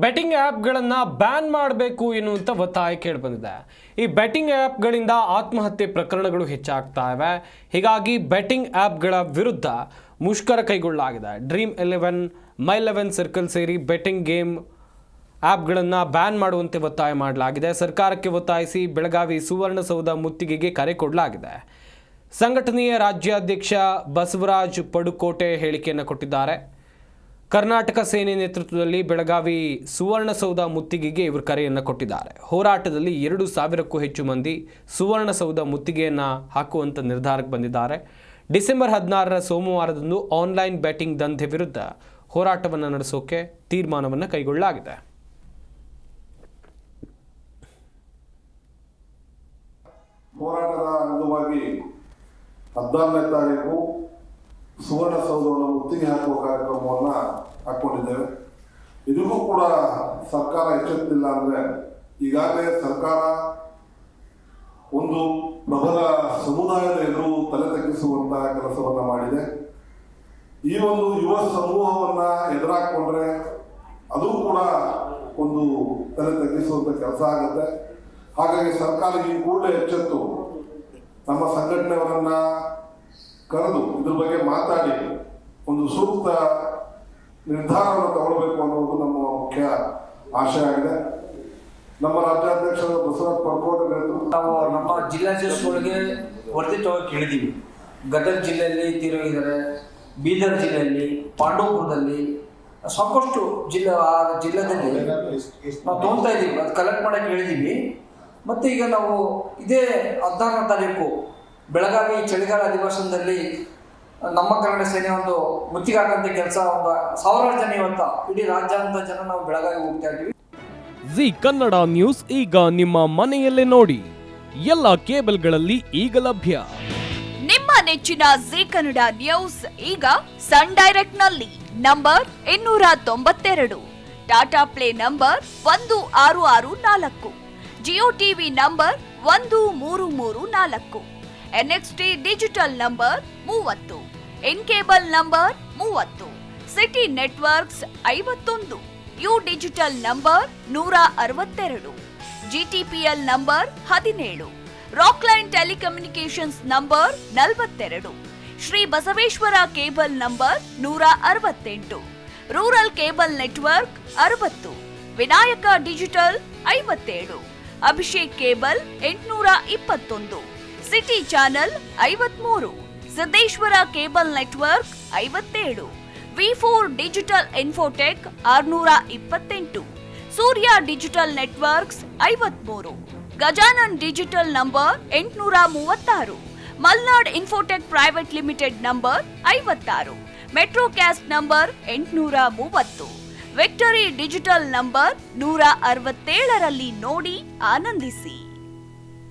Betting ಆ್ಯಪ್ಗಳನ್ನು ban ಮಾಡಬೇಕು ಎನ್ನುವಂಥ ಒತ್ತಾಯ ಕೇಳಿಬಂದಿದೆ. ಈ ಬೆಟ್ಟಿಂಗ್ ಆ್ಯಪ್ಗಳಿಂದ ಆತ್ಮಹತ್ಯೆ ಪ್ರಕರಣಗಳು ಹೆಚ್ಚಾಗ್ತಾ ಇವೆ. ಹೀಗಾಗಿ ಬೆಟ್ಟಿಂಗ್ ಆ್ಯಪ್ಗಳ ವಿರುದ್ಧ ಮುಷ್ಕರ ಕೈಗೊಳ್ಳಲಾಗಿದೆ. Dream11, My11 ಸರ್ಕಲ್ ಸೇರಿ ಬೆಟ್ಟಿಂಗ್ ಗೇಮ್ ಆ್ಯಪ್ಗಳನ್ನು ಬ್ಯಾನ್ ಮಾಡುವಂತೆ ಒತ್ತಾಯ ಮಾಡಲಾಗಿದೆ. ಸರ್ಕಾರಕ್ಕೆ ಒತ್ತಾಯಿಸಿ ಬೆಳಗಾವಿ ಸುವರ್ಣಸೌಧ ಮುತ್ತಿಗೆಗೆ ಕರೆ ಕೊಡಲಾಗಿದೆ. ಸಂಘಟನೆಯ ರಾಜ್ಯಾಧ್ಯಕ್ಷ ಬಸವರಾಜ್ ಪಡುಕೋಟೆ ಹೇಳಿಕೆಯನ್ನು ಕೊಟ್ಟಿದ್ದಾರೆ. ಕರ್ನಾಟಕ ಸೇನೆ ನೇತೃತ್ವದಲ್ಲಿ ಬೆಳಗಾವಿ ಸುವರ್ಣಸೌಧ ಮುತ್ತಿಗೆಗೆ ಇವರು ಕರೆಯನ್ನು ಕೊಟ್ಟಿದ್ದಾರೆ. ಹೋರಾಟದಲ್ಲಿ 2,000ಕ್ಕೂ ಹೆಚ್ಚು ಮಂದಿ ಸುವರ್ಣಸೌಧ ಮುತ್ತಿಗೆಯನ್ನು ಹಾಕುವಂಥ ನಿರ್ಧಾರಕ್ಕೆ ಬಂದಿದ್ದಾರೆ. ಡಿಸೆಂಬರ್ 16ರ ಸೋಮವಾರದಂದು ಆನ್ಲೈನ್ ಬೆಟ್ಟಿಂಗ್ ದಂಧೆ ವಿರುದ್ಧ ಹೋರಾಟವನ್ನು ನಡೆಸೋಕೆ ತೀರ್ಮಾನವನ್ನು ಕೈಗೊಳ್ಳಲಾಗಿದೆ. ಹೋರಾಟದ ಅಂಗವಾಗಿ 14ನೇ ತಾರೀಕು ಸುವರ್ಣಸೌಧವನ್ನು ಮುತ್ತಿಗೆ ಹಾಕುವ ಕಾರ್ಯಕ್ರಮವನ್ನು ಹಾಕ್ಕೊಂಡಿದ್ದೇವೆ. ಇದಕ್ಕೂ ಕೂಡ ಸರ್ಕಾರ ಎಚ್ಚೆತ್ತಿಲ್ಲ ಅಂದರೆ ಈಗಾಗಲೇ ಸರ್ಕಾರ ಒಂದು ಪ್ರಬಲ ಸಮುದಾಯದ ಎದುರು ತಲೆ ತಗ್ಗಿಸುವಂತಹ ಕೆಲಸವನ್ನ ಮಾಡಿದೆ. ಈ ಒಂದು ಯುವ ಸಮೂಹವನ್ನ ಎದುರಾಕೊಂಡ್ರೆ ಅದು ಕೂಡ ಒಂದು ತಲೆ ತಗ್ಗಿಸುವಂತ ಕೆಲಸ ಆಗುತ್ತೆ. ಹಾಗಾಗಿ ಸರ್ಕಾರ ಈ ಕೂಡಲೇ ಎಚ್ಚೆತ್ತು ನಮ್ಮ ಸಂಘಟನೆಯವರನ್ನ ಕರೆದು ಇದ್ರ ಬಗ್ಗೆ ಮಾತಾಡಿ ಒಂದು ಸೂಕ್ತ ನಿರ್ಧಾರವನ್ನು ತಗೊಳ್ಬೇಕು ಅನ್ನೋದು ನಮ್ಮ ಮುಖ್ಯ ಆಶಯ ಆಗಿದೆ. ನಮ್ಮ ರಾಜ್ಯಾಧ್ಯಕ್ಷರ ಬಸವರಾಜ್ ಪಡ್ಕೋಟೆ ನಾವು ನಮ್ಮ ಜಿಲ್ಲಾಧ್ಯಕ್ಷಗಳಿಗೆ ವರದಿ ತಗೋಕೆ ಕೇಳಿದ್ದೀವಿ. ಗದಗ ಜಿಲ್ಲೆಯಲ್ಲಿ ತೀರೋಗಿದ್ದಾರೆ, ಬೀದರ್ ಜಿಲ್ಲೆಯಲ್ಲಿ, ಪಾಂಡವಪುರದಲ್ಲಿ ಸಾಕಷ್ಟು ಜಿಲ್ಲೆದಲ್ಲಿ ನಾವು ತೊಗೊತಾ ಇದ್ದೀವಿ. ಅದು ಕಲೆಕ್ಟ್ ಮಾಡಕ್ಕೆ ಹೇಳಿದ್ದೀವಿ. ಮತ್ತು ಈಗ ನಾವು ಇದೇ 14ನೇ ತಾರೀಕು ಬೆಳಗಾವಿ ಚಳಿಗಾಲ ಅಧಿವೇಶನದಲ್ಲಿ ನಮ್ಮ ಕನ್ನಡ ಸೇನೆ ಒಂದು ಮುತ್ತಿಗೆ ಹಾಕಂತ ಕೆಲಸ ಒಂದು 1000 ಜನ ಇವತ್ತ ಇಡೀ ರಾಜ್ಯಾದ್ಯಂತ ಜನ ನಾವು ಬೆಳಗಾವಿ ಹೋಗ್ತಾ ಇದ್ದೀವಿ. ಜಿ ಕನ್ನಡ ನ್ಯೂಸ್ ಈಗ ನಿಮ್ಮ ಮನೆಯಲ್ಲೇ ನೋಡಿ. ಎಲ್ಲ ಕೇಬಲ್ಗಳಲ್ಲಿ ಈಗ ಲಭ್ಯ. ನಿಮ್ಮ ನೆಚ್ಚಿನ ಜಿ ಕನ್ನಡ ನ್ಯೂಸ್ ಈಗ ಸನ್ ಡೈರೆಕ್ಟ್ ನಲ್ಲಿ number 292, Tata play number 1664, Jio TV number 1334, NXT digital number 30, in cable number 30, city networks 51, U digital number 162, GTPL number 17, Rockline telecommunications number 42, Shri Basaveshwara cable number 168, rural cable network 60, Vinayaka digital 57, Abhishek cable 821, city channel 53, Siddeshwara cable network 57, V4 digital Infotech 628, Surya digital networks 53, Gajanan digital number 836, Malnad infotech private limited number 56, metro cast number 830, victory digital number 167ರಲ್ಲಿ ನೋಡಿ ಆನಂದಿಸಿ.